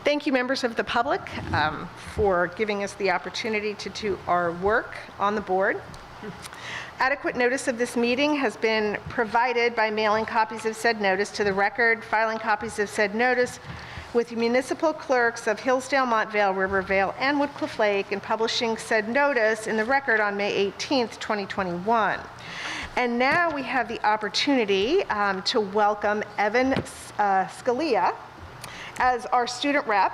Thank you, members of the public, for giving us the opportunity to do our work on the board. Adequate notice of this meeting has been provided by mailing copies of said notice to the record, filing copies of said notice with municipal clerks of Hillsdale, Montvale, Rivervale, and Woodcliff Lake, and publishing said notice in the record on May 18th, 2021. And now we have the opportunity to welcome Evan Scalia as our student rep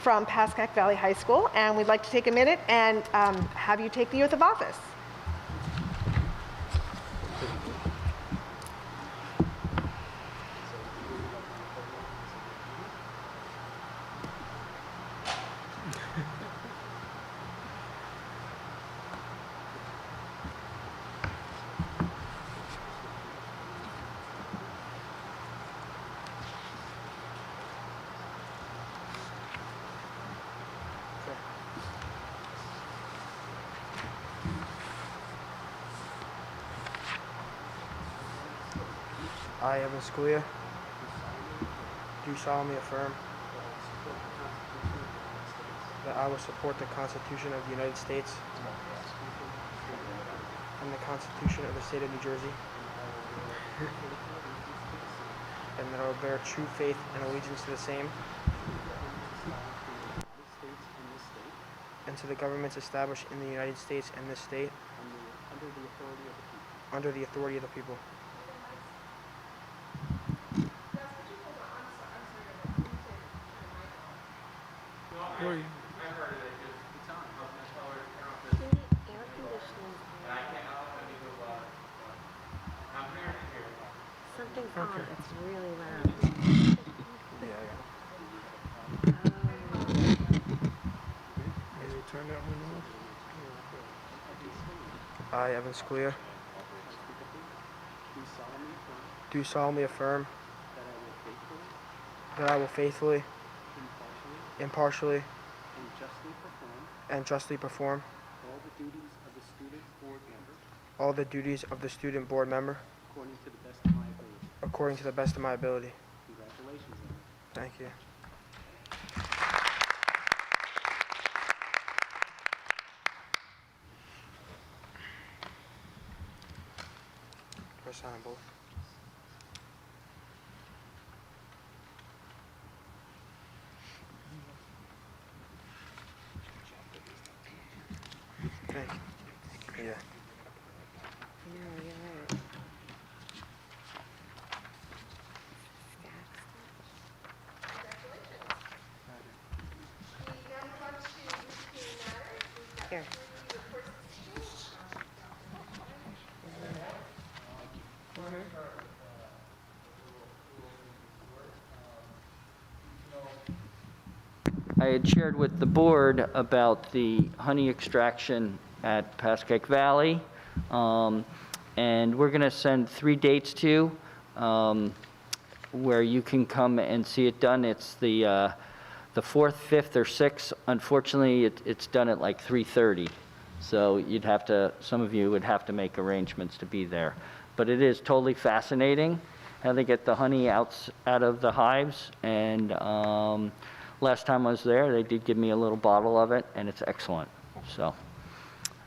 from Pascack Valley High School, and we'd like to take a minute and have you take the oath of office. I, Evan Scalia, do solemnly affirm that I will support the Constitution of the United States and the Constitution of the State of New Jersey, and that I will bear true faith and allegiance to the same and to the governments established in the United States and this state under the authority of the people. Something's on. It's really loud. Yeah, I got Can you turn that one off? it. I, Evan Scalia, do solemnly affirm that I will faithfully, impartially, and justly perform all the duties of the student board member according to the best of my ability. Congratulations, Evan. Thank you. Do I sign them both? Thank you. Yeah. No, you're right. Here. I had shared with the board about the honey extraction at Pascack Valley, and we're going to send 3 dates to you where you can come and see it done. It's the 4th, 5th, or 6th. Unfortunately, it's done at like 3:30, so you'd have to, some of you would have to make arrangements to be there. But it is totally fascinating how they get the honey out of the hives, and last time I was there, they did give me a little bottle of it, and it's excellent. So,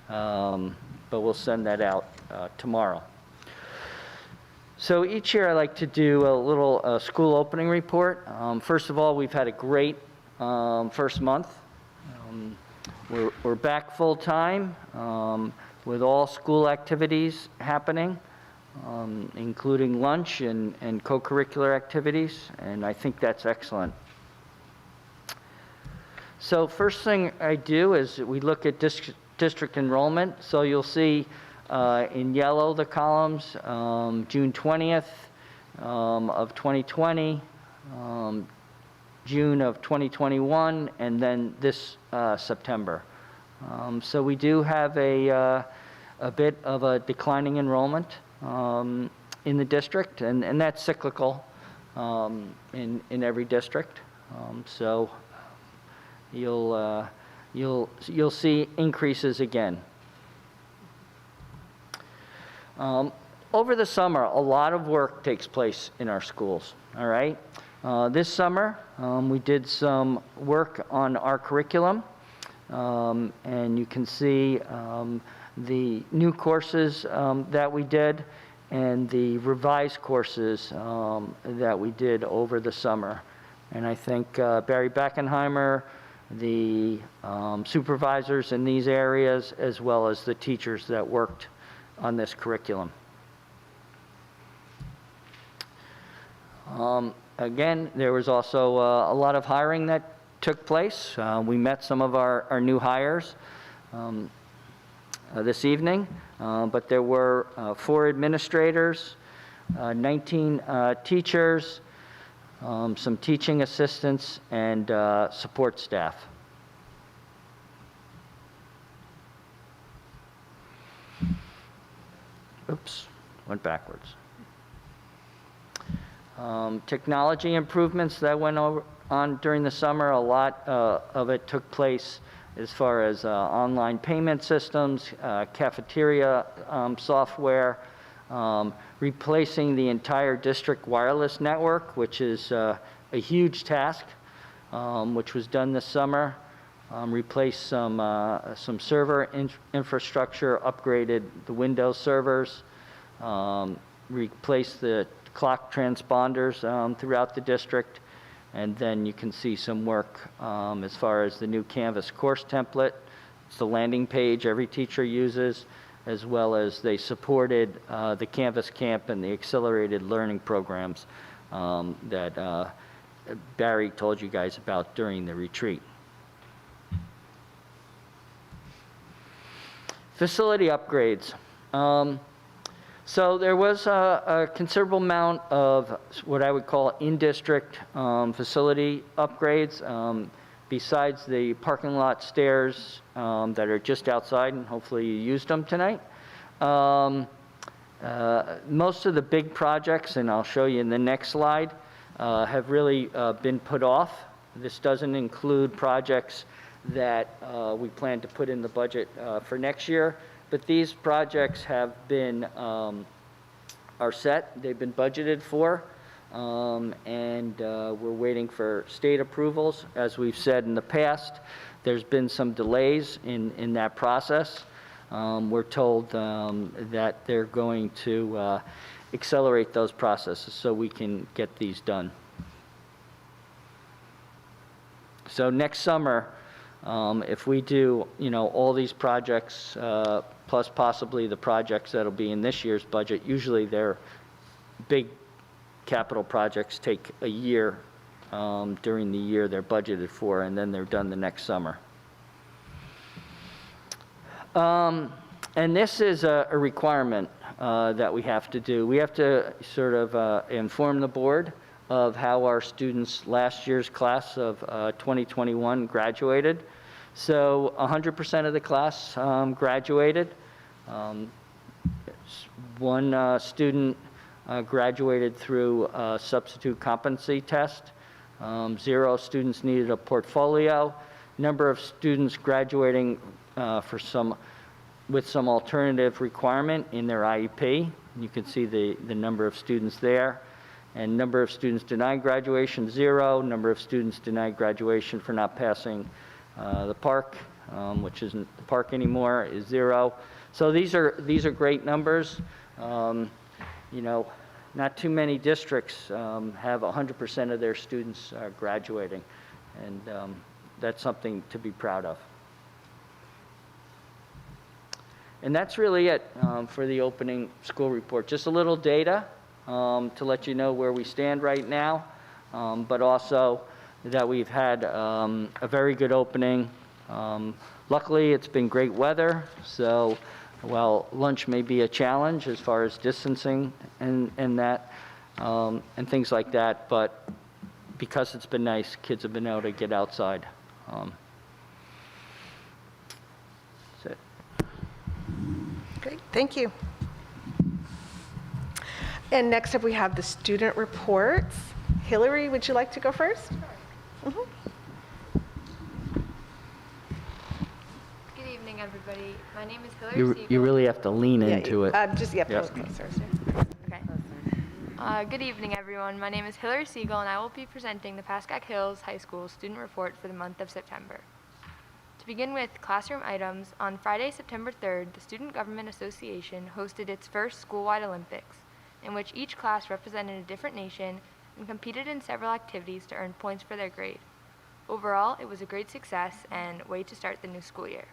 but we'll send that out tomorrow. So each year I like to do a little school opening report. First of all, we've had a great first month. We're back full time with all school activities happening, including lunch and co-curricular activities, and I think that's excellent. So first thing I do is we look at district enrollment. So you'll see in yellow the columns, June 20th of 2020, June of 2021, and then this September. So we do have a bit of a declining enrollment in the district, and that's cyclical in every district. So you'll see increases again. Over the summer, a lot of work takes place in our schools, all right? This summer, we did some work on our curriculum, and you can see the new courses that we did and the revised courses that we did over the summer. And I think Barry Beckenheimer, the supervisors in these areas, as well as the teachers that worked on this curriculum. Again, there was also a lot of hiring that took place. We met some of our new hires this evening, but there were 4 administrators, 19 teachers, some teaching assistants, and support staff. Oops, went backwards. Technology improvements that went on during the summer, a lot of it took place as far as online payment systems, cafeteria software, replacing the entire district wireless network, which is a huge task, which was done this summer. Replaced some server infrastructure, upgraded the Windows servers, replaced the clock transponders throughout the district, and then you can see some work as far as the new Canvas course template. It's the landing page every teacher uses, as well as they supported the Canvas Camp and the accelerated learning programs that Barry told you guys about during the retreat. Facility upgrades. So there was a considerable amount of what I would call in-district facility upgrades, besides the parking lot stairs that are just outside, and hopefully you used them tonight. Most of the big projects, and I'll show you in the next slide, have really been put off. This doesn't include projects that we plan to put in the budget for next year. But these projects have been, are set, they've been budgeted for, and we're waiting for state approvals. As we've said in the past, there's been some delays in that process. We're told that they're going to accelerate those processes so we can get these done. So next summer, if we do, all these projects, plus possibly the projects that'll be in this year's budget, usually they're big capital projects, take a year during the year they're budgeted for, and then they're done the next summer. And this is a requirement that we have to do. We have to sort of inform the board of how our students last year's class of 2021 graduated. So 100% of the class graduated. One student graduated through a substitute competency test. 0 students needed a portfolio. Number of students graduating with some alternative requirement in their IEP. You can see the number of students there. And number of students denied graduation, 0. Number of students denied graduation for not passing the park, which isn't the park anymore, is 0. So these are great numbers. Not too many districts have 100% of their students graduating, and that's something to be proud of. And that's really it for the opening school report. Just a little data to let you know where we stand right now, but also that we've had a very good opening. Luckily, it's been great weather, so while lunch may be a challenge as far as distancing and that, and things like that, but because it's been nice, kids have been able to get outside. That's it. Great, thank you. And next up, we have the student reports. Hillary, would you like to go first? Mhm. Good evening, everybody. My name is Hillary Siegel. You really have to lean into it. Just, yep, Yep. closer. Okay. Good evening, everyone. My name is Hillary Siegel, and I will be presenting the Pascack Hills High School student report for the month of September. To begin with classroom items, on Friday, September 3rd, the Student Government Association hosted its first school-wide Olympics, in which each class represented a different nation and competed in several activities to earn points for their grade. Overall, it was a great success and way to start the new school year.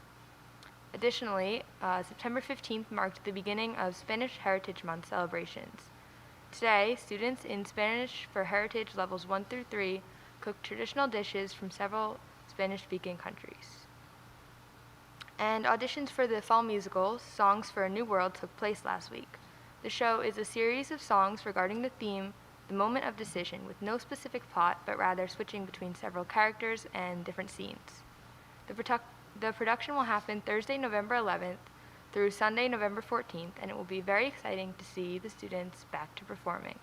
Additionally, September 15th marked the beginning of Spanish Heritage Month celebrations. Today, students in Spanish for Heritage levels 1 through 3 cooked traditional dishes from several Spanish-speaking countries. And auditions for the fall musical, Songs for a New World, took place last week. The show is a series of songs regarding the theme, the moment of decision, with no specific plot, but rather switching between several characters and different scenes. The production will happen Thursday, November 11th through Sunday, November 14th, and it will be very exciting to see the students back to performing.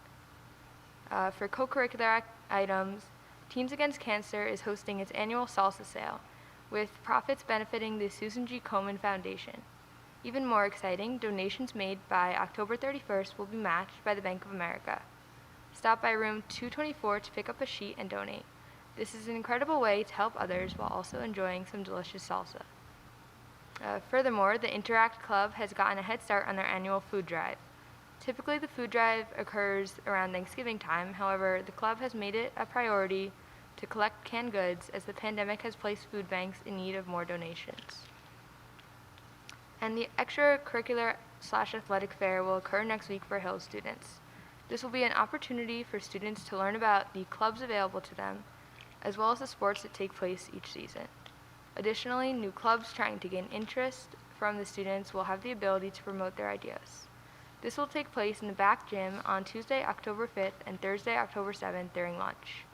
For co-curricular items, Teens Against Cancer is hosting its annual salsa sale, with profits benefiting the Susan G. Komen Foundation. Even more exciting, donations made by October 31st will be matched by the Bank of America. Stop by room 224 to pick up a sheet and donate. This is an incredible way to help others while also enjoying some delicious salsa. Furthermore, the Interact Club has gotten a head start on their annual food drive. Typically, the food drive occurs around Thanksgiving time. However, the club has made it a priority to collect canned goods as the pandemic has placed food banks in need of more donations. And the extracurricular/athletic fair will occur next week for Hills students. This will be an opportunity for students to learn about the clubs available to them, as well as the sports that take place each season. Additionally, new clubs trying to gain interest from the students will have the ability to promote their ideas. This will take place in the back gym on Tuesday, October 5th and Thursday, October 7th during lunch.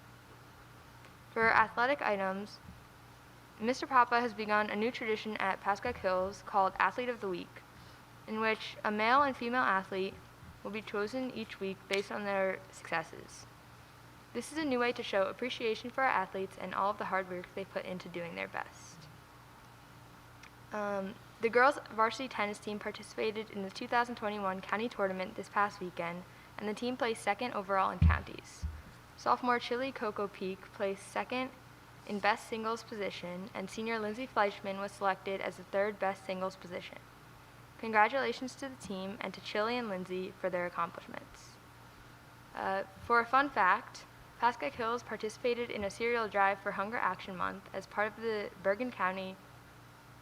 For athletic items, Mr. Papa has begun a new tradition at Pascack Hills called Athlete of the Week, in which a male and female athlete will be chosen each week based on their successes. This is a new way to show appreciation for our athletes and all of the hard work they put into doing their best. The girls' varsity tennis team participated in the 2021 county tournament this past weekend, and the team placed second overall in counties. Sophomore Chili Coco Peak placed second in best singles position, and senior Lindsay Fleischman was selected as the third best singles position. Congratulations to the team and to Chili and Lindsay for their accomplishments. For a fun fact, Pascack Hills participated in a cereal drive for Hunger Action Month as part of the Bergen County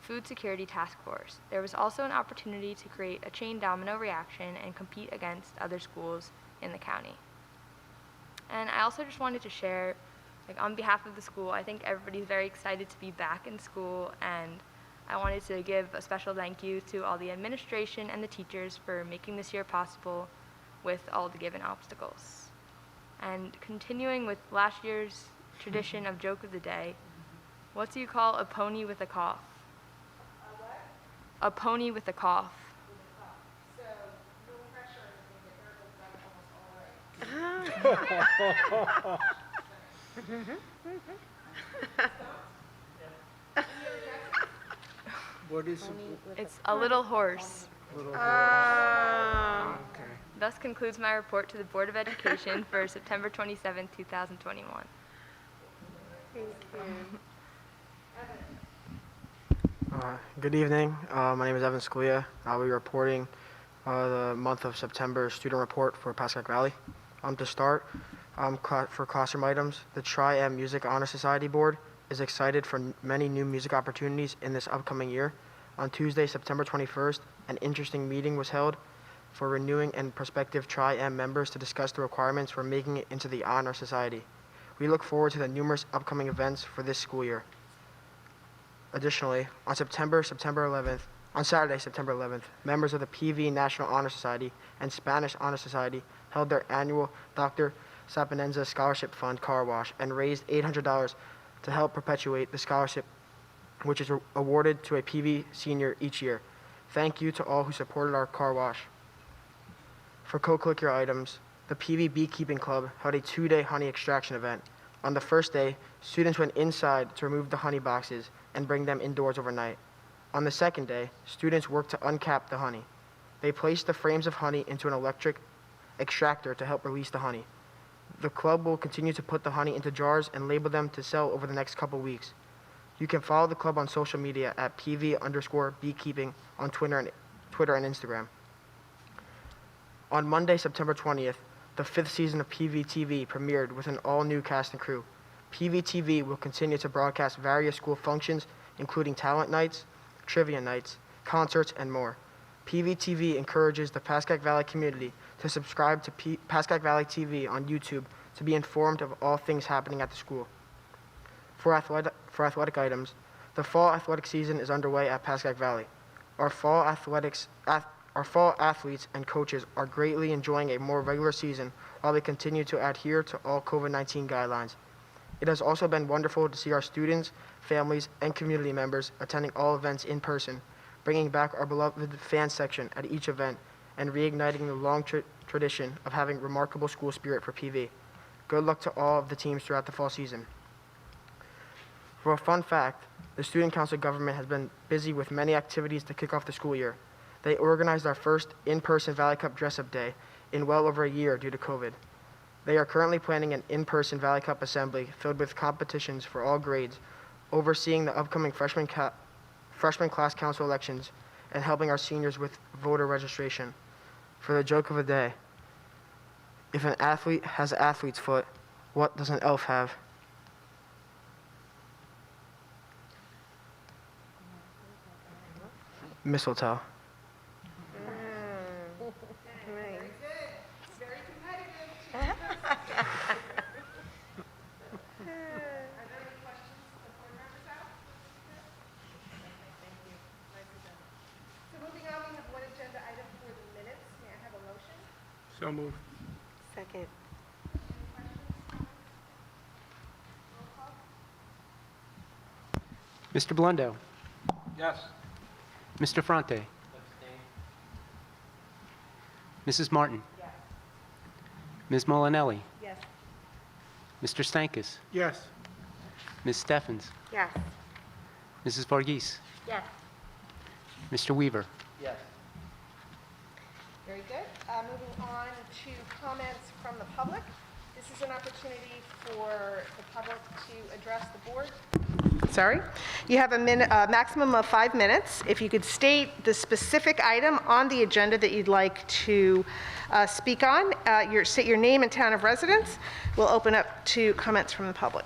Food Security Task Force. There was also an opportunity to create a chain domino reaction and compete against other schools in the county. And I also just wanted to share, on behalf of the school, I think everybody's very excited to be back in school, and I wanted to give a special thank you to all the administration and the teachers for making this year possible with all the given obstacles. And continuing with last year's tradition of joke of the day, what do you call a pony with a cough? A pony with a cough. So, no pressure or anything, almost all right. What is It's a little horse. little Um, Okay. Thus concludes my report to the Board of Education for September 27, 2021. Thank you. Good evening. My name is Evan Scalia. I'll be reporting the month of September student report for Pascack Valley. To start, for classroom items, the Tri-M Music Honor Society Board is excited for many new music opportunities in this upcoming year. On Tuesday, September 21st, an interesting meeting was held for renewing and prospective Tri-M members to discuss the requirements for making it into the Honor Society. We look forward to the numerous upcoming events for this school year. Additionally, on Saturday, September 11th, members of the PV National Honor Society and Spanish Honor Society held their annual Dr. Sapanenza Scholarship Fund car wash and raised $800 to help perpetuate the scholarship, which is awarded to a PV senior each year. Thank you to all who supported our car wash. For co-curricular items, the PV Beekeeping Club held a 2-day honey extraction event. On the first day, students went inside to remove the honey boxes and bring them indoors overnight. On the second day, students worked to uncap the honey. They placed the frames of honey into an extractor to help release the honey. The club will continue to put the honey into jars and label them to sell over the next couple weeks. You can follow the club on social media at PV_beekeeping on Twitter and Instagram. On Monday, September 20th, the 5th season of PVTV premiered with an all-new cast and crew. PVTV will continue to broadcast various school functions, including talent nights, trivia nights, concerts, and more. PVTV encourages the Pascack Valley community to subscribe to Pascack Valley TV on YouTube to be informed of all things happening at the school. For athletic items, the fall athletic season is underway at Pascack Valley. Our fall athletes and coaches are greatly enjoying a more regular season while they continue to adhere to all COVID-19 guidelines. It has also been wonderful to see our students, families, and community members attending all events in person, bringing back our beloved fan section at each event and reigniting the long tradition of having remarkable school spirit for PV. Good luck to all of the teams throughout the fall season. For a fun fact, the Student Council government has been busy with many activities to kick off the school year. They organized our first in-person Valley Cup dress-up day in well over a year due to COVID. They are currently planning an in-person Valley Cup assembly filled with competitions for all grades, overseeing the upcoming freshman class council elections, and helping our seniors with voter registration. For the joke of the day, if an athlete has an athlete's foot, what does an elf have? Mistletoe. So moved. Second. Mr. Blundo. Yes. Mr. Fronte. Mrs. Martin. Ms. Molinelli. Yes. Mr. Stankus. Yes. Ms. Steffens. Yes. Mrs. Varghese. Yes. Mr. Weaver. Yes. Very good. Moving on to comments from the public. This is an opportunity for the public to address the board. Sorry. You have a maximum of 5 minutes. If you could state the specific item on the agenda that you'd like to speak on, state your name and town of residence. We'll open up to comments from the public.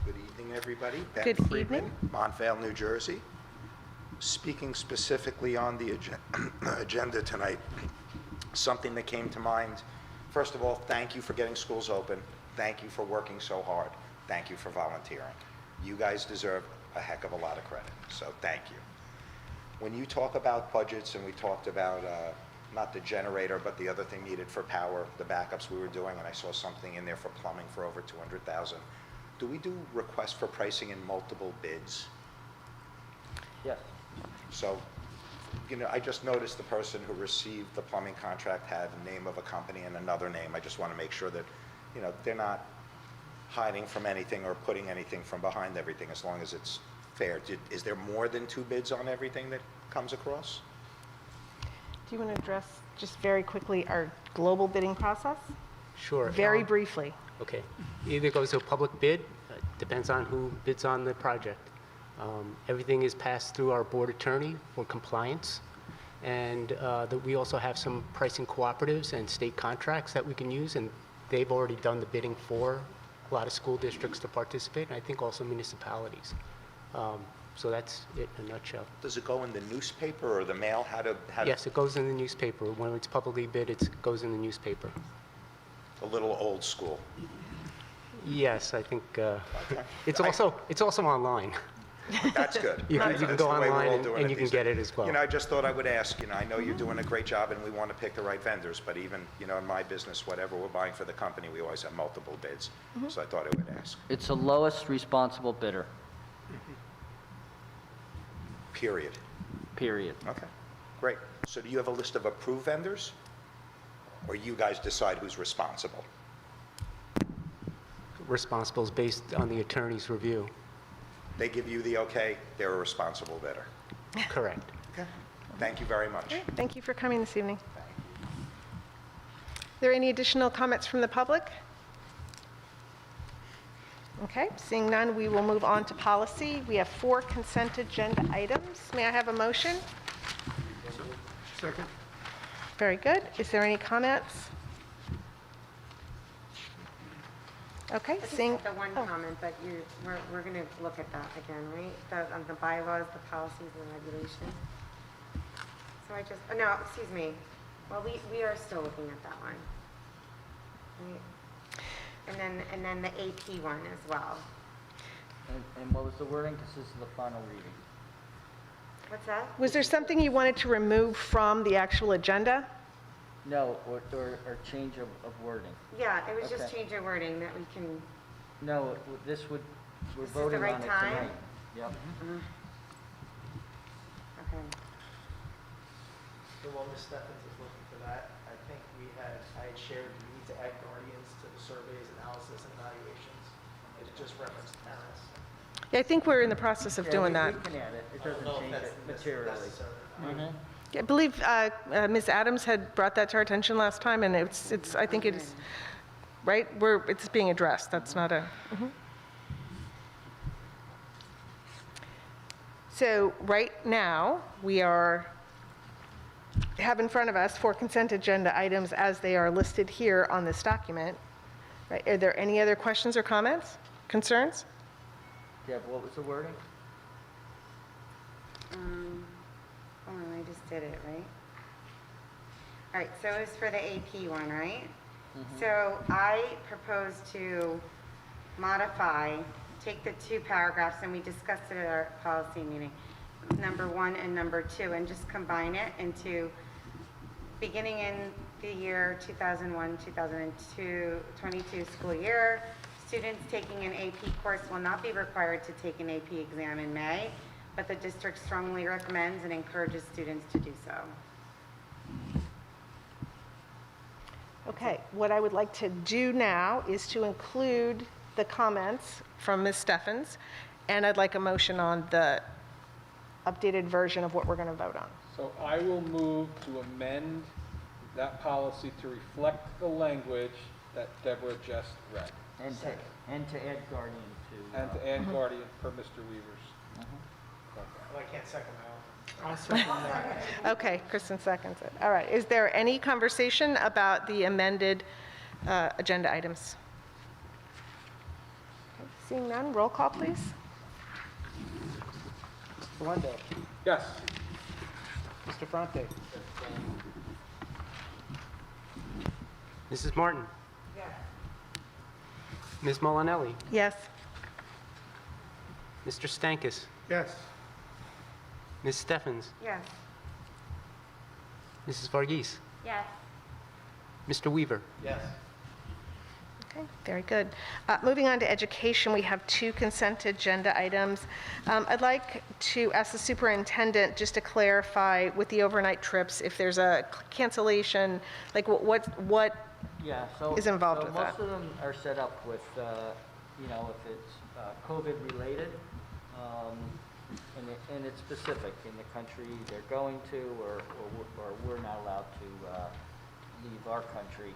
Good evening, everybody. Ben Good Friedman, evening. Montvale, New Jersey. Speaking specifically on the agenda tonight, something that came to mind. First of all, thank you for getting schools open. Thank you for working so hard. Thank you for volunteering. You guys deserve a heck of a lot of credit, so thank you. When you talk about budgets, and we talked about not the generator, but the other thing needed for power, the backups we were doing, and I saw something in there for plumbing for over $200,000. Do we do requests for pricing in multiple bids? Yes. So, I just noticed the person who received the plumbing contract had a name of a company and another name. I just want to make sure that, they're not hiding from anything or putting anything from behind everything, as long as it's fair. Is there more than 2 bids on everything that comes across? Do you want to address just very quickly our global bidding process? Sure. Very briefly. Okay. Either goes to a public bid, depends on who bids on the project. Everything is passed through our board attorney for compliance. And we also have some pricing cooperatives and state contracts that we can use, and they've already done the bidding for a lot of school districts to participate, and I think also municipalities. So that's it in a nutshell. Does it go in the newspaper or the mail? Yes, it goes in the newspaper. When it's publicly bid, it goes in the newspaper. A little old school. Yes, I think Okay. it's also online. That's good. You can That's go the way we're all online doing and you can these get days. it as well. I just thought I would ask, I know you're doing a great job and we want to pick the right vendors, but even, in my business, whatever we're buying for the company, we always have multiple bids. So I thought I would ask, It's the lowest responsible bidder, period. period. Okay, great. So do you have a list of approved vendors? Or you guys decide who's responsible? responsible is based on the attorney's review. They give you the okay, they're a responsible bidder. Correct. Thank you very much. Thank you for coming this evening. Are there any additional comments from the public? Okay, seeing none, we will move on to policy. We have 4 consent agenda items. May I have a motion? Second. Very good. Is there any comments? Okay, I just seeing, have the one comment that we're going to look at that again, right? The bylaws, the policies and regulations. So I just, no, excuse me. Well, we are still looking at that one. Right? And then the AP one as well. And what was the wording? Because this is the final reading. What's that? was there something you wanted to remove from the actual agenda? No, or change of wording. Yeah, it was just Okay. change of wording that we can, No, this would, we're This is the voting right on it time? tonight. Yep. okay. So while Ms. Stephens is looking for that, I had shared we need to add guardians to the surveys, analysis, and evaluations. It just referenced parents. Yeah, I think we're in the process of Yeah, doing we that. can add it. It I don't doesn't know if change that's it materially. necessary. I believe Ms. Adams had brought that to our attention last time, and it's I think it's, right, it's being addressed. That's not a, So right now, we have in front of us 4 consent agenda items as they are listed here on this document. Right? Are there any other questions or comments, concerns? Deb, what was the wording? Hold on, I just did it, right? All right, so it's for the AP one, right? So I propose to modify, take the 2 paragraphs, and we discussed it at our policy meeting, number 1 and number 2, and just combine it into, beginning in the year 2001-2022 school year, students taking an AP course will not be required to take an AP exam in May, but the district strongly recommends and encourages students to do so. Okay, what I would like to do now is to include the comments from Ms. Steffens, and I'd like a motion on the updated version of what we're going to vote on. So I will move to amend that policy to reflect the language that Deborah just read. And to add guardian to. And to add guardian per Mr. Weaver's. Well, I can't second my own. I'll second that. Okay, Kristen seconds it. All right, is there any conversation about the amended agenda items? Okay, seeing none, roll call, please. Mr. Wendell. Yes. Mr. Fronte. Mrs. Martin? Ms. Molinelli? Yes. Mr. Stankus? Yes. Ms. Steffens? Yes. Mrs. Varghese? Yes. Mr. Weaver? Yes. Okay, very good. Moving on to education, we have 2 consent agenda items. I'd like to ask the superintendent just to clarify with the overnight trips, if there's a cancellation, like what Yeah, so. is involved so with that? most of them are set up with, if it's COVID related, and it's specific in the country they're going to, or we're not allowed to leave our country,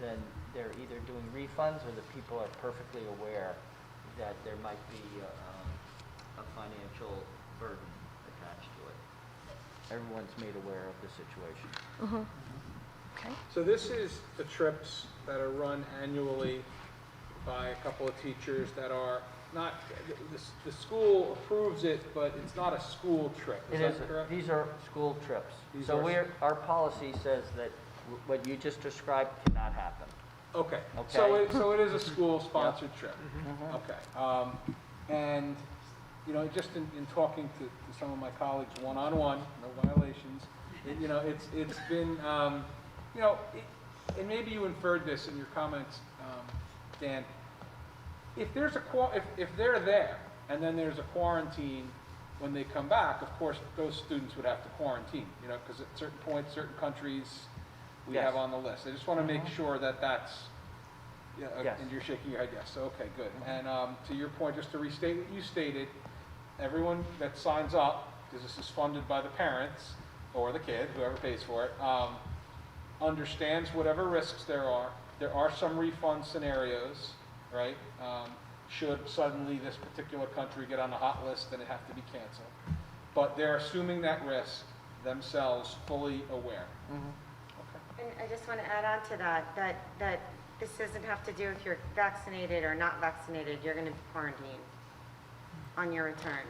then they're either doing refunds or the people are perfectly aware that there might be a financial burden attached to it. Everyone's made aware of the situation. Okay. So this is the trips that are run annually by a couple of teachers that are not, the school approves it, but it's not a school trip. Is that correct? These are school trips. These So are- our policy says that what you just described cannot happen. Okay, Okay. so it is a school-sponsored trip. Okay, and, just in talking to some of my colleagues one-on-one, no violations, it's been, and maybe you inferred this in your comments, Dan, if there's if they're there, and then there's a quarantine when they come back, of course, those students would have to quarantine, because at certain points, certain countries we Yes. have on the list. I just want to make sure that that's Yeah, Yes. and you're shaking your head yes, so, okay, good. And to your point, just to restate what you stated, everyone that signs up, because this is funded by the parents or the kid, whoever pays for it, understands whatever risks there are. There are some refund scenarios, right? Should suddenly this particular country get on the hot list and it have to be canceled. But they're assuming that risk themselves, fully aware. Okay. And I just want to add on to that this doesn't have to do if you're vaccinated or not vaccinated, you're going to be quarantined on your return.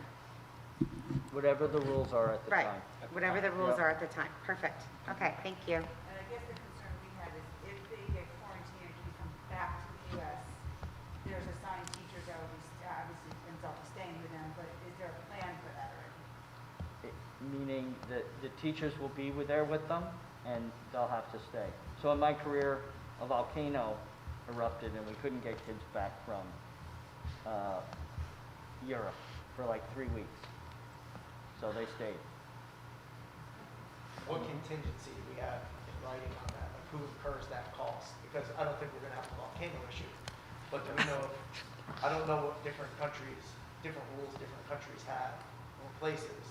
Whatever the rules are at the Right, time. whatever the rules Yep. are at the time. Perfect. Okay, thank you. And I guess the concern we have is if they get quarantined and come back to the U.S., there's assigned teachers that will be, obviously, ends up staying with them, but is there a plan for that already? Meaning that the teachers will be there with them, and they'll have to stay. So in my career, a volcano erupted, and we couldn't get kids back from Europe for like 3 weeks. So they stayed. What contingency do we have in writing on that? Like who incurs that cost? Because I don't think we're gonna have a volcano issue. But do we know, I don't know what different rules different countries have or places.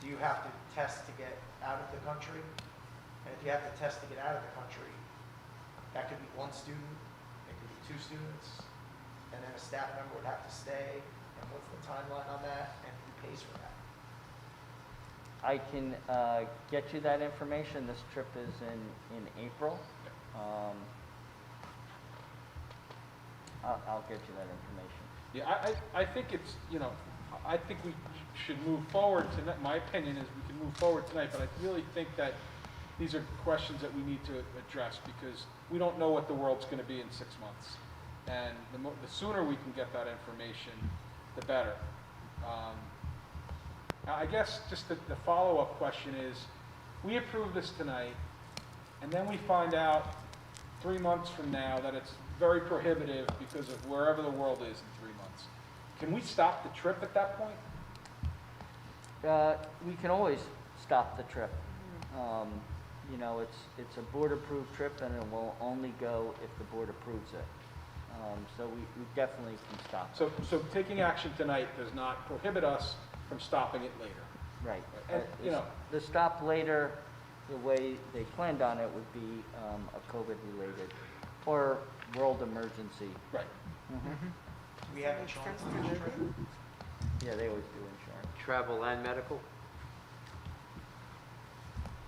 Do you have to test to get out of the country? And if you have to test to get out of the country, that could be one student, it could be two students, and then a staff member would have to stay. And what's the timeline on that, and who pays for that? I can get you that information. This trip is in April. I'll get you that information. Yeah, I think it's, I think we should move forward tonight. My opinion is we can move forward tonight, but I really think that these are questions that we need to address because we don't know what the world's going to be in 6 months. And the sooner we can get that information, the better. I guess just the follow-up question is, we approve this tonight, and then we find out 3 months from now that it's very prohibitive because of wherever the world is in 3 months. Can we stop the trip at that point? We can always stop the trip. It's a board-approved trip, and it will only go if the board approves it. So we definitely can stop it. So taking action tonight does not prohibit us from stopping it later. Right. And, The stop later, the way they planned on it would be a COVID-related or world emergency. Right. Do we have insurance on this trip? Yeah, they always do insurance. Travel and medical?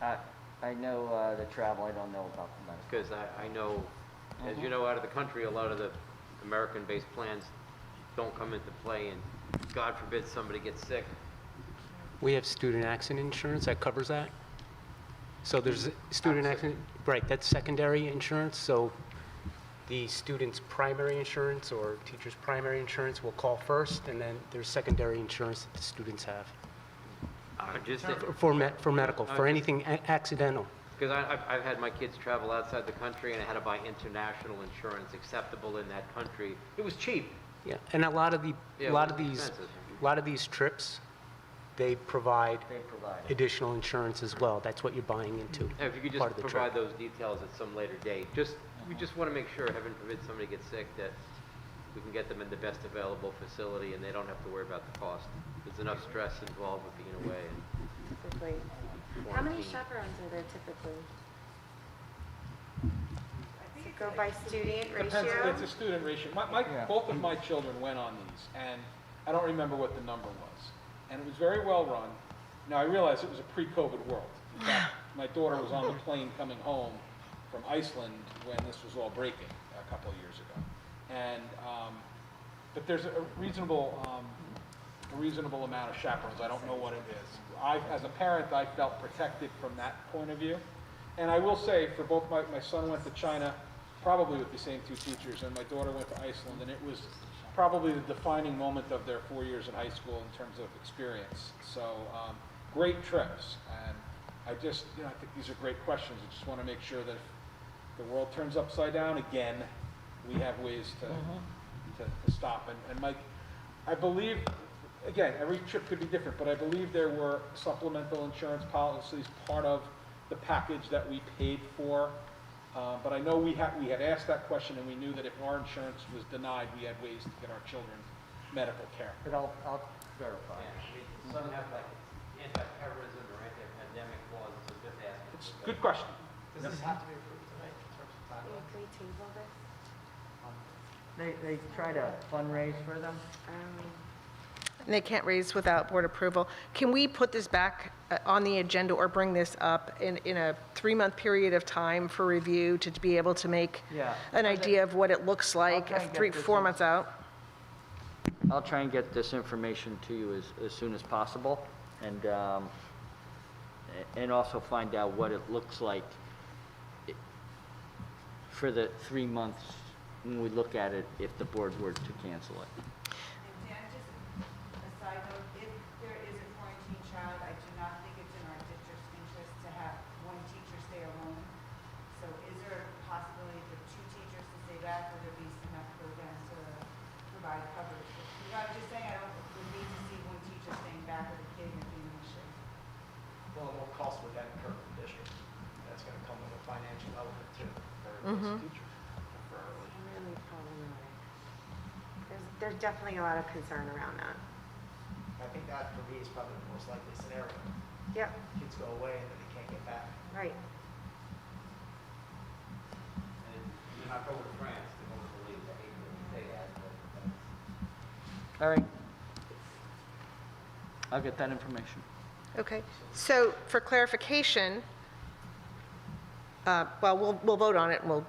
I know the travel, I don't know about the medical. Because I know, as you know, out of the country, a lot of the American-based plans don't come into play, and God forbid somebody gets sick. We have student accident insurance that covers that. So there's student accident, right, that's secondary insurance. So the student's primary insurance or teacher's primary insurance will call first, and then there's secondary insurance that the students have. For medical, for anything accidental. Because I've had my kids travel outside the country, and I had to buy international insurance acceptable in that country. It was cheap. Yeah, and a lot of Yeah, it was expensive. these trips, they provide They provide it. additional insurance as well. That's what you're buying into. If you could part just of the provide trip. those details at some later date. We just want to make sure, heaven forbid somebody gets sick, that we can get them in the best available facility and they don't have to worry about the cost. There's enough stress involved with being away. Typically. How many Quarantine. chaperones are there typically? Does it go by student Depends, ratio? it's a student ratio. Both of my children went on these, and I don't remember what the number was. And it was very well run. Now, I realize it was a pre-COVID world. In fact, my daughter was on the plane coming home from Iceland when this was all breaking a couple of years ago. And, but there's a reasonable amount of chaperones. I don't know what it is. As a parent, I felt protected from that point of view. And I will say, for both my son went to China, probably with the same two teachers, and my daughter went to Iceland, and it was probably the defining moment of their 4 years in high school in terms of experience. So, great trips. And I just, I think these are great questions. I just want to make sure that if the world turns upside down again, we have ways to stop. And Mike, I believe, again, every trip could be different, but I believe there were supplemental insurance policies part of the package that we paid for But I know we had asked that question, and we knew that if our insurance was denied, we had ways to get our children medical care. But I'll verify. Yeah, I mean, some have like anti-terrorism or anti-pandemic clauses, so just asking. It's a good question. Does this have to be approved tonight in terms of timeline? Can we table this? They try to fundraise for them. And they can't raise without board approval. Can we put this back on the agenda or bring this up in a 3-month period of time for review to be able to make Yeah. an idea of what it looks like try and get 3, this 4 in. months out? I'll try and get this information to you as soon as possible, and also find out what it looks like for the 3 months when we look at it, if the board were to cancel it. And Dan, just a side note, if there is a quarantine child, I do not think it's in our district's interest to have one teacher stay alone. So is there a possibility for 2 teachers to stay back, or there be enough programs to provide coverage? I'm just saying, I don't need to see one teacher staying back with a kid and being an issue. Well, what cost would that incur for the district? That's gonna come with a financial element too, for those teachers, preferably. Really problematic. There's definitely a lot of concern around that. I think that for me is probably the most likely scenario. Yep, Kids go away and then they can't get back. right. And you're not going to France, they won't believe the hate that they had, but that's. All right. I'll get that information. Okay, so for clarification, well, we'll vote on it, and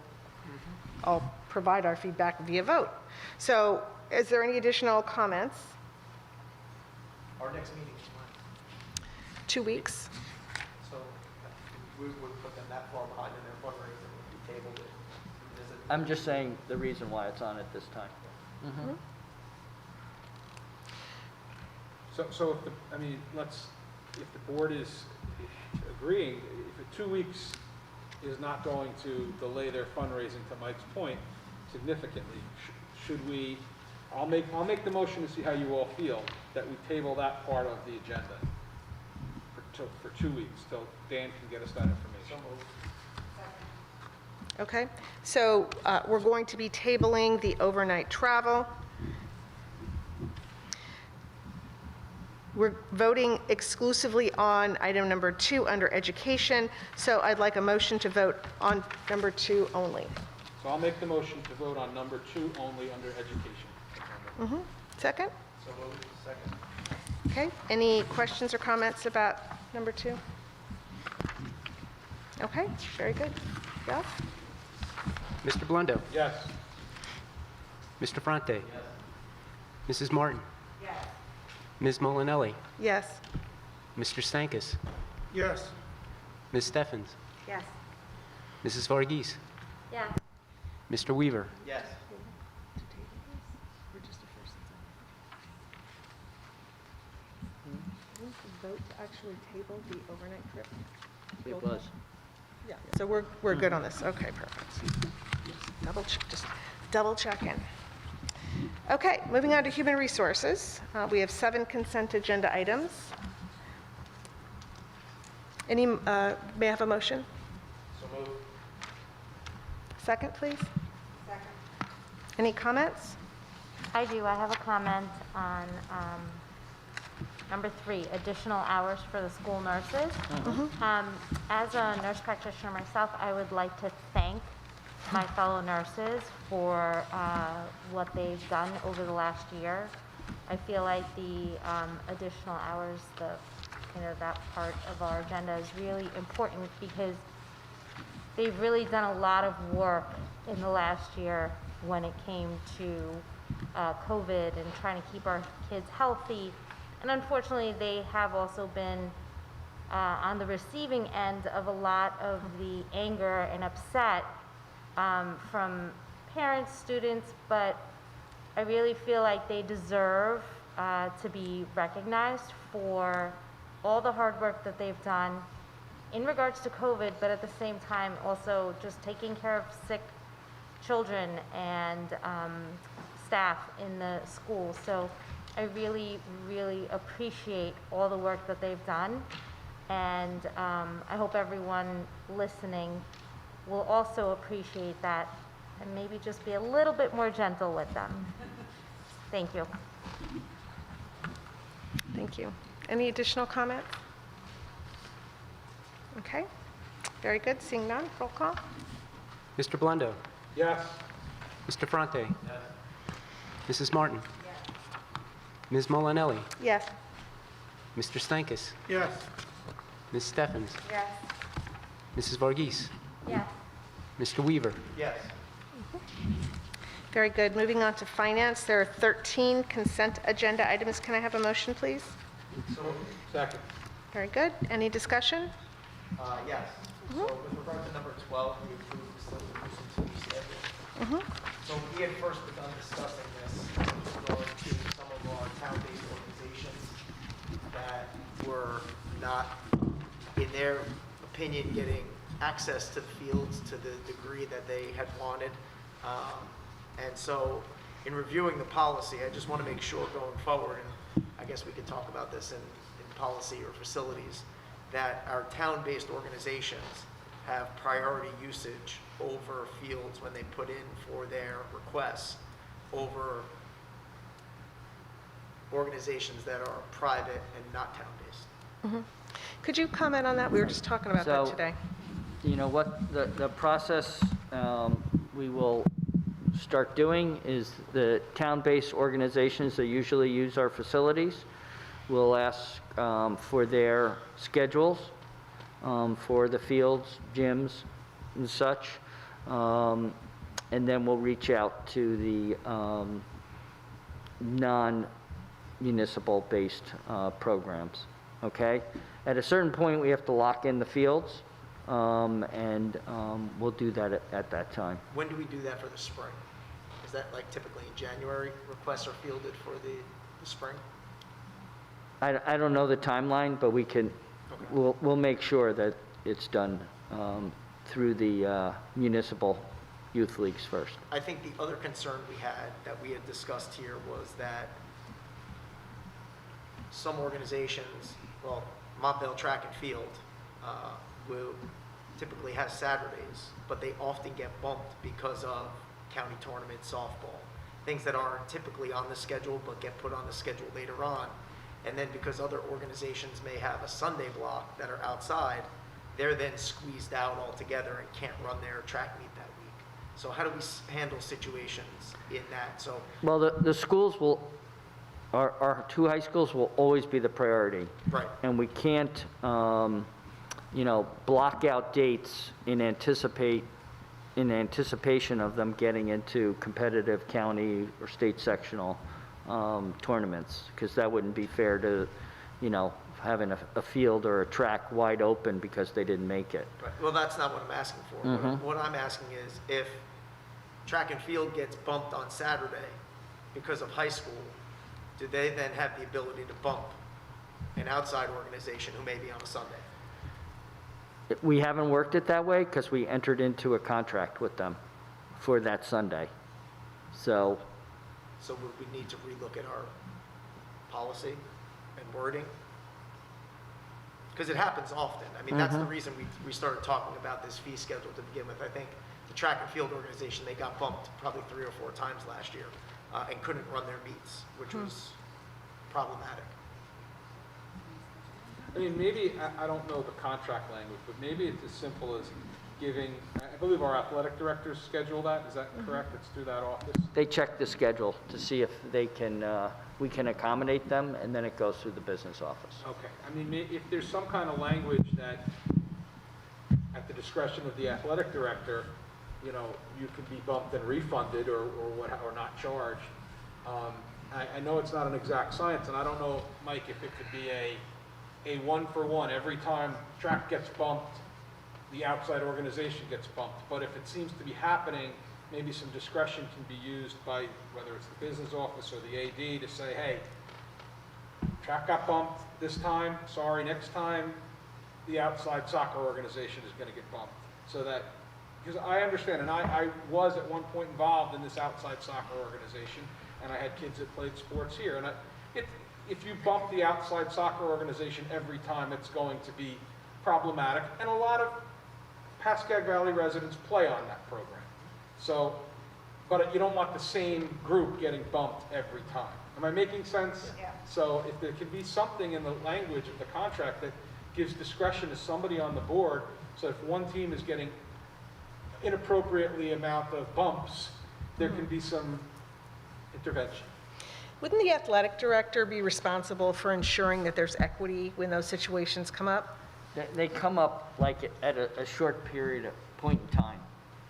I'll provide our feedback via vote. So is there any additional comments? Our next meeting is when? 2 weeks? So we would put them that far behind in their fundraising, would be tabled it. Revisit. I'm just saying the reason why it's on at this time. So if if the board is agreeing, if 2 weeks is not going to delay their fundraising, to Mike's point, significantly, should we, I'll make the motion to see how you all feel, that we table that part of the agenda for 2 weeks, till Dan can get us that information. So moved. Okay, so we're going to be tabling the overnight travel. We're voting exclusively on item number 2 under education, so I'd like a motion to vote on number 2 only. So I'll make the motion to vote on number 2 only under education. Second? So moved. Second. Okay, any questions or comments about number 2? Okay, very good. Yeah? Mr. Blundo? Yes. Mr. Fronte? Mrs. Martin? Yes. Ms. Molinelli? Yes. Mr. Stankus? Yes. Ms. Steffens? Yes. Mrs. Varghese? Yeah. Mr. Weaver? Yes. Vote to actually table the overnight trip? It was. Yeah. So we're good on this. Okay, perfect. Just double checking. Okay, moving on to human resources. We have 7 consent agenda items. May I have a motion? So moved. Second, please. Second. Any comments? I do. I have a comment on number 3, additional hours for the school nurses. As a nurse practitioner myself, I would like to thank my fellow nurses for what they've done over the last year. I feel like the additional hours, that part of our agenda is really important because they've really done a lot of work in the last year when it came to COVID and trying to keep our kids healthy. And unfortunately, they have also been on the receiving end of a lot of the anger and upset from parents, students, but I really feel like they deserve to be recognized for all the hard work that they've done in regards to COVID, but at the same time also just taking care of sick children and staff in the school. So I really, really appreciate all the work that they've done, and I hope everyone listening will also appreciate that and maybe just be a little bit more gentle with them. Thank you. Thank you. Any additional comments? Okay, very good. Seeing none, roll call. Mr. Blendo? Yes. Mr. Fronte? Mrs. Martin? Ms. Molinelli? Yes. Mr. Stankus? Yes. Ms. Steffens? Yes. Mrs. Varghese? Yes. Mr. Weaver? Yes. Very good. Moving on to finance, there are 13 consent agenda items. Can I have a motion, please? Second. Very good. Any discussion? Yes. So with regard to number 12, we approved facility use and fee schedule. So we had first begun discussing this with regard to some of our town-based organizations that were not, in their opinion, getting access to the fields to the degree that they had wanted. And so in reviewing the policy, I just want to make sure going forward, and I guess we could talk about this in policy or facilities, that our town-based organizations have priority usage over fields when they put in for their requests over organizations that are private and not town-based. Could you comment on that? We were just talking about that So- today. You know what, the process we will start doing is the town-based organizations that usually use our facilities will ask for their schedules for the fields, gyms, and such. And then we'll reach out to the non-municipal based programs, okay? At a certain point, we have to lock in the fields, and we'll do that at that time. When do we do that for the spring? Is that like typically in January, requests are fielded for the spring? I don't know the timeline, but we can, Okay. we'll make sure that it's done through the municipal youth leagues first. I think the other concern we had, that we had discussed here, was that some organizations, well, Montvale Track and Field, will typically has Saturdays, but they often get bumped because of county tournament softball, things that aren't typically on the schedule but get put on the schedule later on. And then because other organizations may have a Sunday block that are outside, they're then squeezed out altogether and can't run their track meet that week. So how do we handle situations in that? So, Well, the schools will, our two high schools will always be the priority. right, And we can't, block out dates in anticipation of them getting into competitive county or state sectional tournaments, because that wouldn't be fair to, having a field or a track wide open because they didn't make it. right. Well, that's not what I'm asking for. What I'm asking is, if track and field gets bumped on Saturday because of high school, do they then have the ability to bump an outside organization who may be on a Sunday? We haven't worked it that way because we entered into a contract with them for that Sunday. So, So would we need to relook at our policy and wording? Because it happens often. I mean, that's the reason we started talking about this fee schedule to begin with. I think the track and field organization, they got bumped probably 3 or 4 times last year and couldn't run their meets, which was problematic. I mean, maybe, I don't know the contract language, but maybe it's as simple as giving, I believe our athletic directors schedule that, is that correct? It's through that office? they check the schedule to see if they can, we can accommodate them, and then it goes through the business office. Okay, I mean, if there's some kind of language that, at the discretion of the athletic director, you can be bumped and refunded or not charged. I know it's not an exact science, and I don't know, Mike, if it could be a 1-for-1, every time track gets bumped, the outside organization gets bumped. But if it seems to be happening, maybe some discretion can be used by, whether it's the business office or the AD, to say, hey, track got bumped this time, sorry, next time, the outside soccer organization is going to get bumped. So that, because I understand, and I was at one point involved in this outside soccer organization, and I had kids that played sports here. And if you bump the outside soccer organization every time, it's going to be problematic. And a lot of Pascack Valley residents play on that program. So, but you don't want the same group getting bumped every time. Am I making sense? Yeah. So if there could be something in the language of the contract that gives discretion to somebody on the board, so if one team is getting inappropriately amount of bumps, there can be some intervention. Wouldn't the athletic director be responsible for ensuring that there's equity when those situations come up? They come up like at a short period, point in time.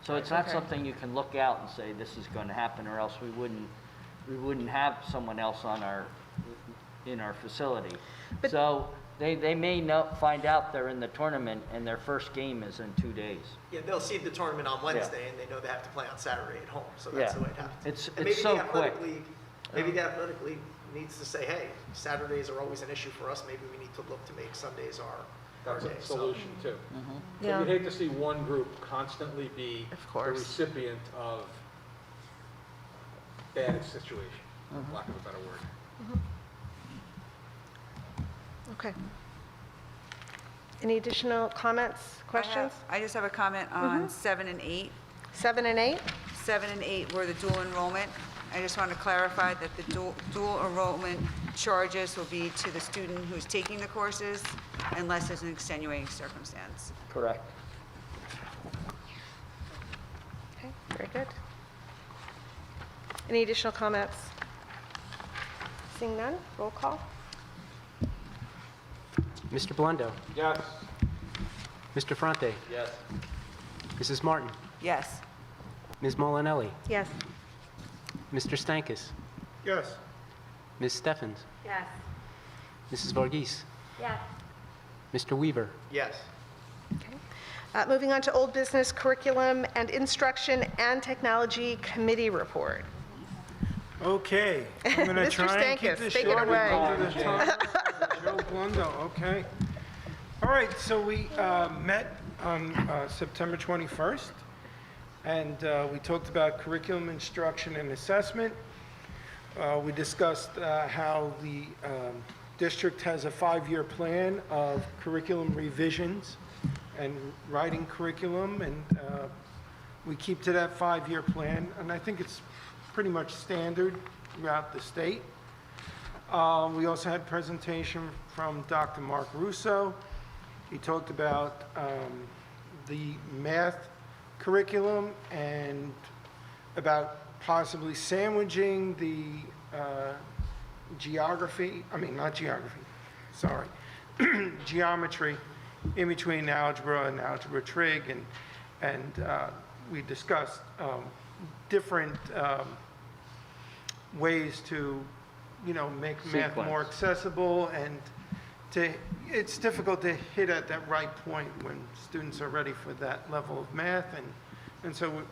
So it's not Okay. something you can look out and say, this is going to happen, or else we wouldn't have someone else in our facility. But- So they may not find out they're in the tournament and their first game is in 2 days. Yeah, they'll see the tournament on Wednesday, and they know they have to play on Saturday at home, so Yeah. that's the way it happens. It's And maybe so the athletic quick. league, maybe the athletic league needs to say, hey, Saturdays are always an issue for us, maybe we need to look to make Sundays our That's day. a So- solution too. So Yeah. you'd hate to see one group constantly be Of the course. recipient of bad situation, for lack of a better word. Okay. Any additional comments, questions? I just have a comment on 7 and 8. 7 and 8? 7 and 8 were the dual enrollment. I just want to clarify that the dual enrollment charges will be to the student who's taking the courses unless there's an extenuating circumstance. Correct. Okay, very good. Any additional comments? Seeing none, roll call. Mr. Blundo, Yes. Mr. Fronte, Yes. Mrs. Martin, Yes. Ms. Molinelli, Yes. Mr. Stankus, Yes. Ms. Steffens, Yes. Mrs. Varghese, Yes. Mr. Weaver. Yes. Moving on to old business curriculum and instruction and technology committee report. Okay, I'm going to Mr. try and keep Stankus, this take it short away. and go to the time. Joe Blundo, okay. All right, so we met on September 21st, and we talked about curriculum instruction and assessment. We discussed how the district has a 5-year plan of curriculum revisions and writing curriculum, and we keep to that 5-year plan, and I think it's pretty much standard throughout the state. We also had presentation from Dr. Mark Russo. He talked about the math curriculum and about possibly sandwiching the geometry in between algebra and algebra trig, and we discussed different ways to, make math more Sequence. accessible, and it's difficult to hit at that right point when students are ready for that level of math, and so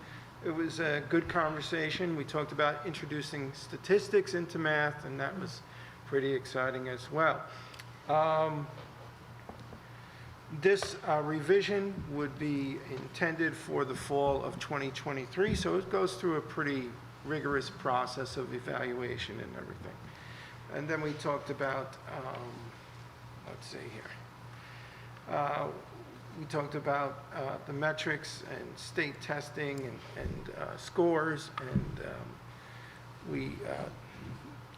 it was a good conversation. We talked about introducing statistics into math, and that was pretty exciting as well. This revision would be intended for the fall of 2023, so it goes through a pretty rigorous process of evaluation and everything. And then we talked about, let's see here. We talked about the metrics and state testing and scores, and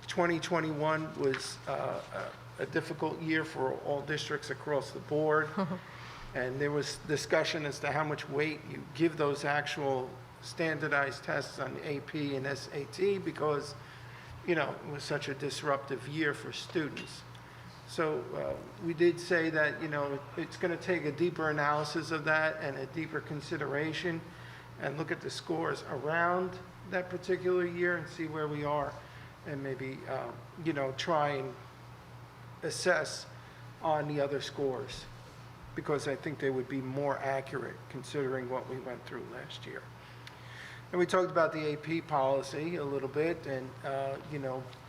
2021 was a difficult year for all districts across the board. And there was discussion as to how much weight you give those actual standardized tests on AP and SAT because, it was such a disruptive year for students. So we did say that, it's going to take a deeper analysis of that and a deeper consideration and look at the scores around that particular year and see where we are and maybe, try and assess on the other scores because I think they would be more accurate considering what we went through last year. And we talked about the AP policy a little bit and,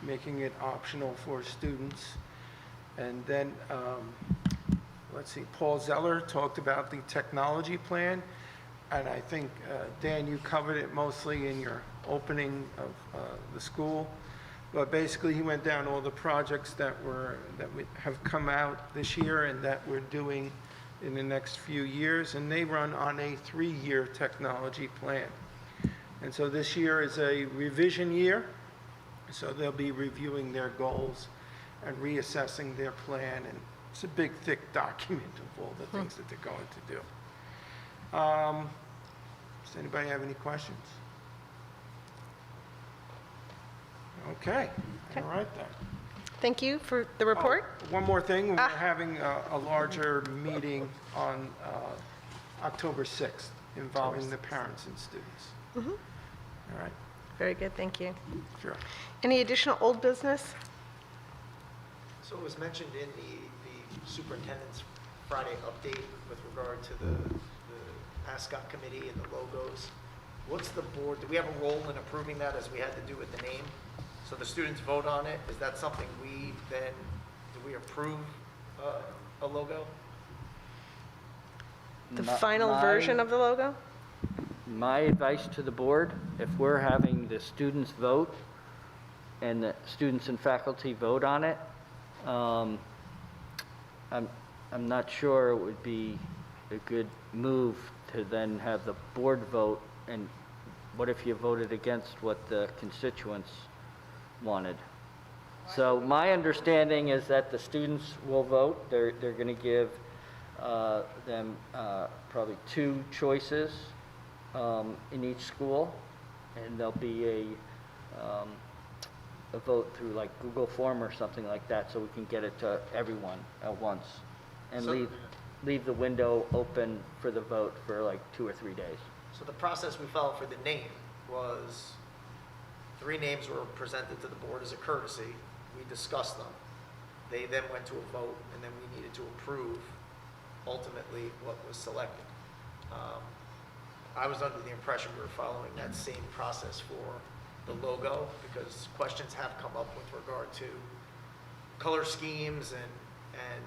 making it optional for students. And then, let's see, Paul Zeller talked about the technology plan. And I think, Dan, you covered it mostly in your opening of the school. But basically, he went down all the projects that have come out this year and that we're doing in the next few years, and they run on a 3-year technology plan. And so this year is a revision year, so they'll be reviewing their goals and reassessing their plan, and it's a big, thick document of all the things that they're going to do. Does anybody have any questions? Okay, all right then. Thank you for the report. Oh, one more thing, we're having a larger meeting on October 6th involving the parents and students. All right, Very good, thank you. sure. Any additional old business? So it was mentioned in the superintendent's Friday update with regard to the Pascack committee and the logos. What's the board, do we have a role in approving that as we had to do with the name? So the students vote on it, is that something we then, do we approve a logo? The My- final my- version of the logo? My advice to the board, if we're having the students vote and the students and faculty vote on it, I'm not sure it would be a good move to then have the board vote, and what if you voted against what the constituents wanted? So my understanding is that the students will vote. They're going to give them probably 2 choices in each school, and there'll be a vote through like Google form or something like that, so we can get it to everyone at once, and So- leave the window open for the vote for like 2 or 3 days. So the process we followed for the name was 3 names were presented to the board as a courtesy. We discussed them. They then went to a vote, and then we needed to approve ultimately what was selected. I was under the impression we were following that same process for the logo, because questions have come up with regard to color schemes and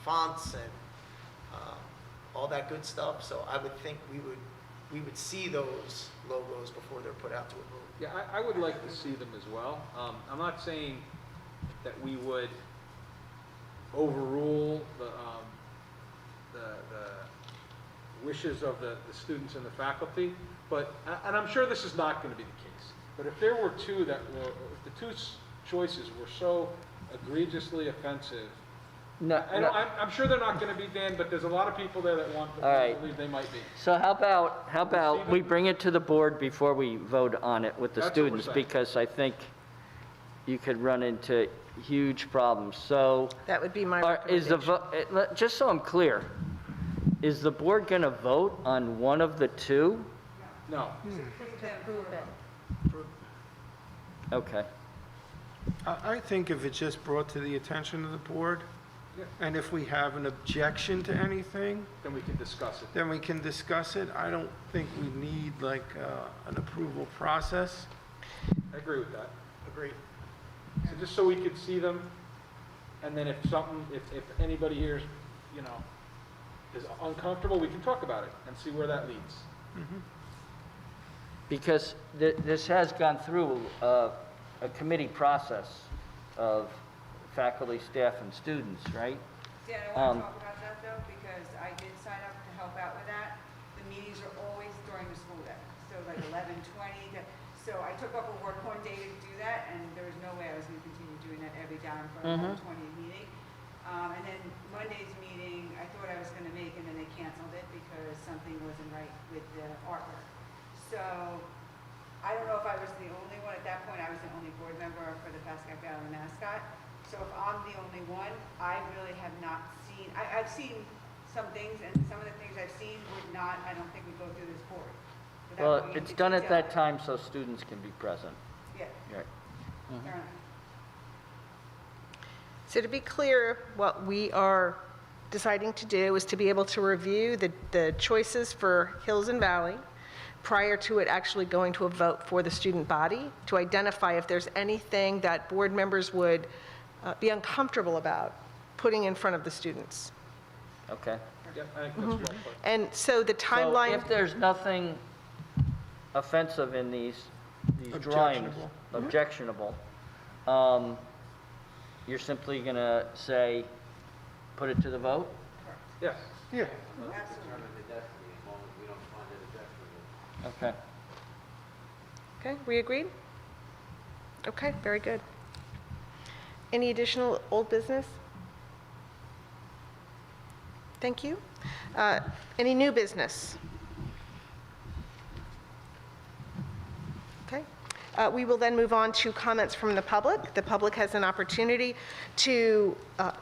fonts and all that good stuff. So I would think we would see those logos before they're put out to a vote. Yeah, I would like to see them as well. I'm not saying that we would overrule the wishes of the students and the faculty, but, and I'm sure this is not going to be the case, but if there were 2 that were, if the 2 choices were so egregiously offensive, I'm sure they're not going to be, Dan, but there's a lot of people there that want, All right. believe they might be. So how about we bring it to the board before we vote on it with the That's what we're students, saying. because I think you could run into huge problems. So That would be my is the recommendation. just so I'm clear, is the board going to vote on one of the 2? No. Approve it. Okay. I think if it's just brought to the attention of the board, and if we have an objection to anything, Then we can discuss it. then we can discuss it. I don't think we need like an approval process. I agree with that. Agreed. So just so we could see them, and then if something, if anybody here, is uncomfortable, we can talk about it and see where that leads. Because this has gone through a committee process of faculty, staff, and students, right? Dan, I want to talk about that though, because I did sign up to help out with that. The meetings are always during the school day, so like 11:20. So I took up a work one day to do that, and there was no way I was going to continue doing that every time for a 11:20 meeting. And then Monday's meeting, I thought I was going to make, and then they canceled it because something wasn't right with the artwork. So I don't know if I was the only one at that point. I was the only board member for the Pascack Valley mascot. So if I'm the only one, I really have not seen, I've seen some things, and some of the things I've seen would not, I don't think would go through this board. without Well, going it's into done at detail. that time so students can be present. Yeah, Right. fair enough. So to be clear, what we are deciding to do is to be able to review the choices for Hills and Valley prior to it actually going to a vote for the student body, to identify if there's anything that board members would be uncomfortable about putting in front of the students. Okay. Yep, I think that's well put. And so the So timeline, if there's nothing offensive in these drawings, objectionable, you're simply going to say, put it to the vote? Yes. Yeah. Determine the destiny as long as we don't find it objectionable. Okay. Okay, we agreed? Okay, very good. Any additional old business? Thank you. Any new business? Okay. We will then move on to comments from the public. The public has an opportunity to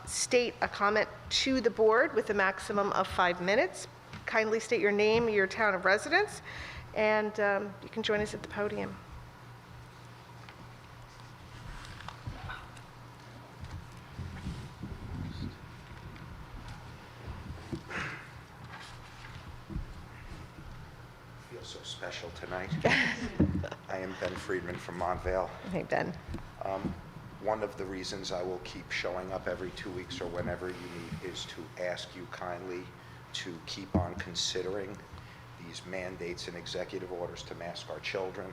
state a comment to the board with a maximum of 5 minutes. Kindly state your name, your town of residence, and you can join us at the podium. Feel so special tonight. I am Ben Friedman from Montvale. Hey, Ben. One of the reasons I will keep showing up every 2 weeks or whenever you meet is to ask you kindly to keep on considering these mandates and executive orders to mask our children.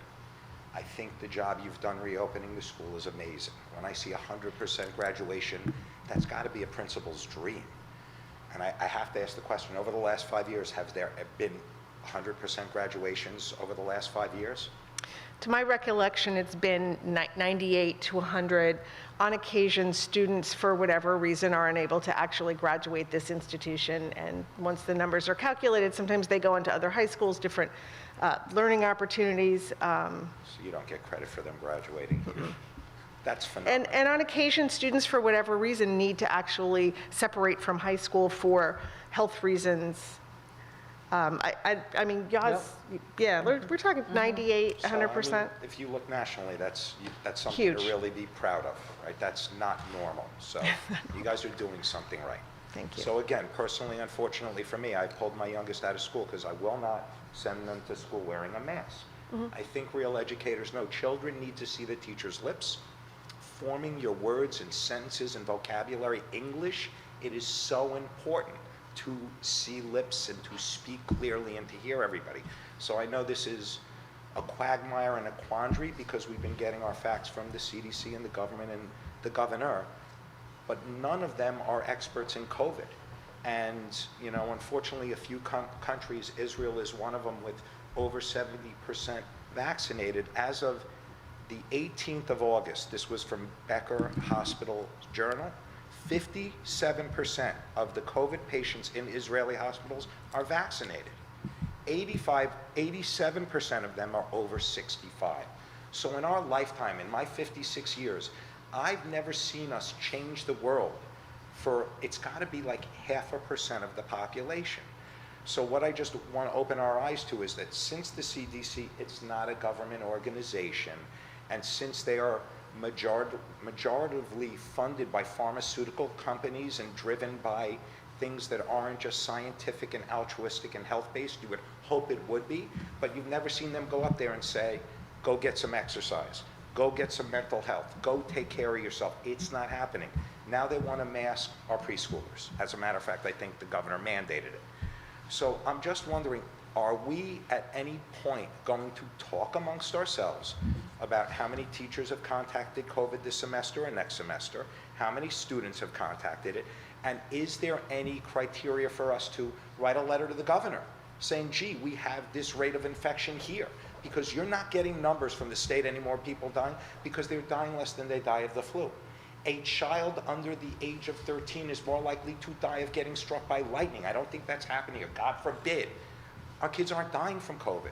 I think the job you've done reopening the school is amazing. When I see 100% graduation, that's got to be a principal's dream. And I have to ask the question, over the last 5 years, have there been 100% graduations over the last 5 years? To my recollection, it's been 98 to 100. On occasion, students, for whatever reason, are unable to actually graduate this institution. And once the numbers are calculated, sometimes they go into other high schools, different learning opportunities. So you don't get credit for them graduating. That's phenomenal. And on occasion, students, for whatever reason, need to actually separate from high school for health reasons. I mean, y'all's, yeah, we're talking 98, So, I mean, 100%. if you look nationally, that's something Huge. to really be proud of, right? That's not normal. So you guys are doing something right. Thank you. So again, personally, unfortunately for me, I pulled my youngest out of school because I will not send them to school wearing a mask. I think real educators know children need to see the teacher's lips, forming your words and sentences and vocabulary. English, it is so important to see lips and to speak clearly and to hear everybody. So I know this is a quagmire and a quandary because we've been getting our facts from the CDC and the government and the governor, but none of them are experts in COVID. And, you know, unfortunately, a few countries, Israel is one of them, with over 70% vaccinated. As of the 18th of August, this was from Becker Hospital Journal, 57% of the COVID patients in Israeli hospitals are vaccinated. 87% of them are over 65. So in our lifetime, in my 56 years, I've never seen us change the world for, it's got to be like 0.5% of the population. So what I just want to open our eyes to is that since the CDC, it's not a government organization, and since they are majoritively funded by pharmaceutical companies and driven by things that aren't just scientific and altruistic and health-based, you would hope it would be, but you've never seen them go up there and say, go get some exercise, go get some mental health, go take care of yourself. It's not happening. Now they want to mask our preschoolers. As a matter of fact, I think the governor mandated it. So I'm just wondering, are we at any point going to talk amongst ourselves about how many teachers have contacted COVID this semester or next semester, how many students have contacted it, and is there any criteria for us to write a letter to the governor saying, gee, we have this rate of infection here? Because you're not getting numbers from the state anymore, people dying, because they're dying less than they die of the flu. A child under the age of 13 is more likely to die of getting struck by lightning. I don't think that's happening here, God forbid. Our kids aren't dying from COVID.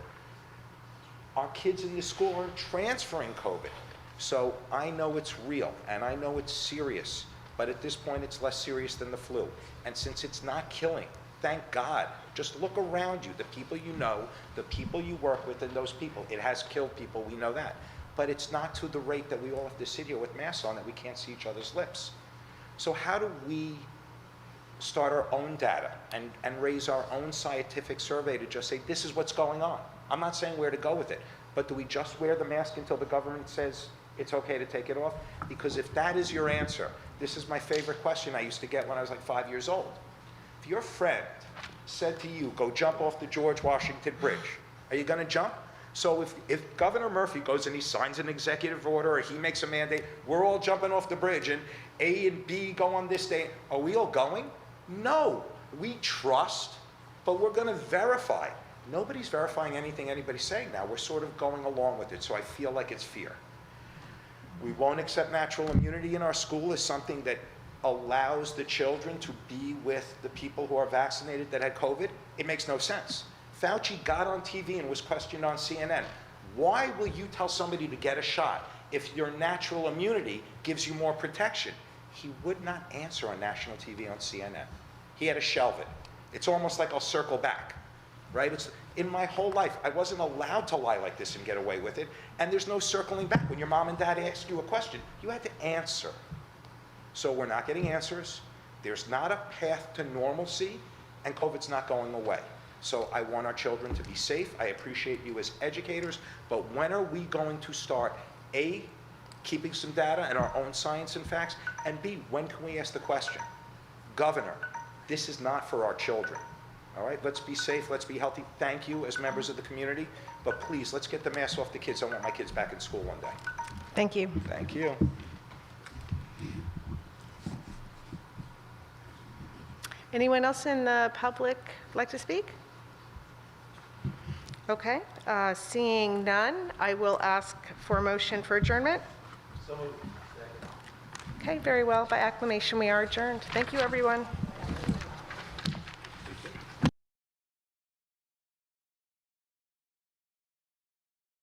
Our kids in this school are transferring COVID. So I know it's real and I know it's serious, but at this point it's less serious than the flu. And since it's not killing, thank God, just look around you, the people you know, the people you work with, and those people. It has killed people, we know that. But it's not to the rate that we all have to sit here with masks on that we can't see each other's lips. So how do we start our own data and raise our own scientific survey to just say, this is what's going on? I'm not saying where to go with it, but do we just wear the mask until the government says it's okay to take it off? Because if that is your answer, this is my favorite question I used to get when I was like 5 years old. If your friend said to you, go jump off the George Washington Bridge, are you going to jump? So if Governor Murphy goes and he signs an executive order or he makes a mandate, we're all jumping off the bridge and A and B go on this day, are we all going? No. We trust, but we're going to verify. Nobody's verifying anything anybody's saying now. We're sort of going along with it, so I feel like it's fear. We won't accept natural immunity in our school as something that allows the children to be with the people who are vaccinated that had COVID. It makes no sense. Fauci got on TV and was questioned on CNN. Why will you tell somebody to get a shot if your natural immunity gives you more protection? He would not answer on national TV on CNN. He had to shelve it. It's almost like I'll circle back, right? It's, in my whole life, I wasn't allowed to lie like this and get away with it, and there's no circling back. When your mom and dad ask you a question, you had to answer. So we're not getting answers. There's not a path to normalcy, and COVID's not going away. So I want our children to be safe. I appreciate you as educators, but when are we going to start, A, keeping some data and our own science and facts, and B, when can we ask the question? Governor, this is not for our children. All right, let's be safe, let's be healthy. Thank you as members of the community, but please, let's get the mask off the kids. I want my kids back in school one day. Thank you. Thank you. Anyone else in the public like to speak? Okay, seeing none, I will ask for a motion for adjournment. So moved. Okay, very well. By acclamation, we are adjourned. Thank you, everyone.